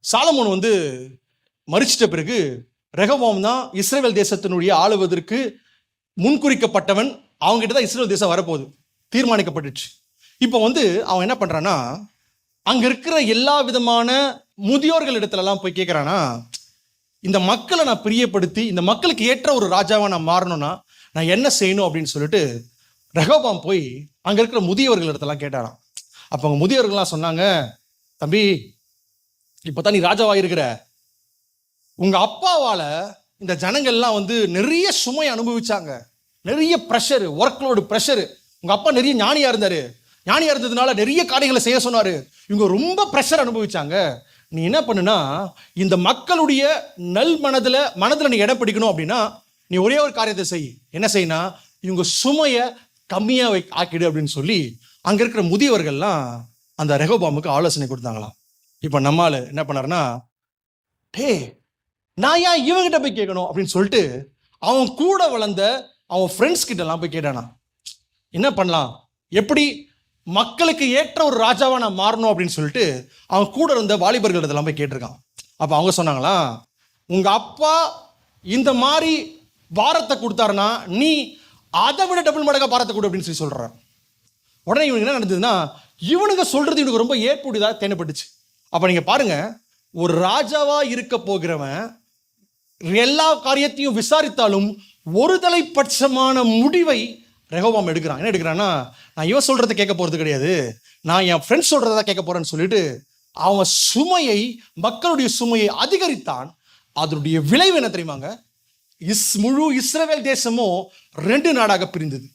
Solomon வந்து மரிச்சிட்ட பிறகு ரெகொபோம் தான் இஸ்ரவேல் தேசத்தினுடைய ஆளுவதற்கு முன்குறிக்கப்பட்டவன். அவங்ககிட்ட தான் இஸ்ரவேல் தேசம் வரப்போகுது தீர்மானிக்கப்பட்டுச்சு. இப்போ வந்து அவன் என்ன பண்றான்னா, அங்க இருக்கிற எல்லா விதமான முதியோர்கள் இடத்துலலாம் போய் கேட்கிறானா, இந்த மக்களை நான் பிரியப்படுத்தி இந்த மக்களுக்கு ஏற்ற ஒரு ராஜாவை நான் மாறணும்னா நான் என்ன செய்யணும் அப்படின்னு சொல்லிட்டு ரெகொபோம் போய் அங்க இருக்கிற முதியவர்கள் இடத்தெல்லாம் கேட்டாராம். அப்போ அவங்க முதியவர்கள்லாம் சொன்னாங்க, தம்பி இப்போதான் நீ ராஜாவா இருக்கிற, உங்க அப்பாவால இந்த ஜனங்கள்லாம் வந்து நிறைய சுமை அனுபவிச்சாங்க, நிறைய ப்ரெஷரு, ஒர்க்லோடு ப்ரெஷரு. உங்க அப்பா நிறைய ஞானியா இருந்தாரு, ஞானியா இருந்ததுனால நிறைய காரியங்களை செய்ய சொன்னாரு, இவங்க ரொம்ப ப்ரெஷர் அனுபவிச்சாங்க. நீ என்ன பண்ணுனா, இந்த மக்களுடைய நல் மனதில் நீ இடம் பிடிக்கணும் அப்படின்னா நீ ஒரே ஒரு காரியத்தை செய். என்ன செய்யினா, இவங்க சுமையை கம்மியா ஆக்கிடு அப்படின்னு சொல்லி அங்க இருக்கிற முதியவர்கள்லாம் அந்த ரெகொபோமுக்கு ஆலோசனை கொடுத்தாங்களாம். இப்ப நம்மால என்ன பண்ணாருன்னா, டே நான் ஏன் இவங்கிட்ட போய் கேட்கணும் அப்படின்னு சொல்லிட்டு அவன் கூட வளர்ந்த அவன் ஃப்ரெண்ட்ஸ் கிட்ட எல்லாம் போய் கேட்டானா, என்ன பண்ணலாம், எப்படி மக்களுக்கு ஏற்ற ஒரு ராஜாவா நான் மாறணும் அப்படின்னு சொல்லிட்டு அவன் கூட இருந்த வாலிபர்கள் இதெல்லாம் போய் கேட்டிருக்கான். அப்ப அவங்க சொன்னாங்களா, உங்க அப்பா இந்த மாதிரி பாரத்தை கொடுத்தாருன்னா நீ அதை விட டபுள் மடங்கா பாரத்தை கொடு அப்படின்னு சொல்லி சொல்றான். உடனே இவனுக்கு என்ன நடந்ததுன்னா, இவனுங்க சொல்றது இவனுக்கு ரொம்ப ஏற்புடையதா தேவைப்பட்டுச்சு. அப்ப நீங்க பாருங்க, ஒரு ராஜாவா இருக்க போகிறவன் எல்லா காரியத்தையும் விசாரித்தாலும் ஒரு தலைப்பட்சமான முடிவை ரெகொபோம் எடுக்கிறான். என்ன எடுக்கிறான்னா, நான் இவன் சொல்றதை கேட்க போறது கிடையாது, நான் என் ஃப்ரெண்ட்ஸ் சொல்றதா கேட்க போறேன்னு சொல்லிட்டு அவன் சுமையை, மக்களுடைய சுமையை அதிகரித்தான். அதனுடைய விளைவு என்ன தெரியுமாங்க, முழு இஸ்ரவேல் தேசமும் 2 நாடாக பிரிந்தது.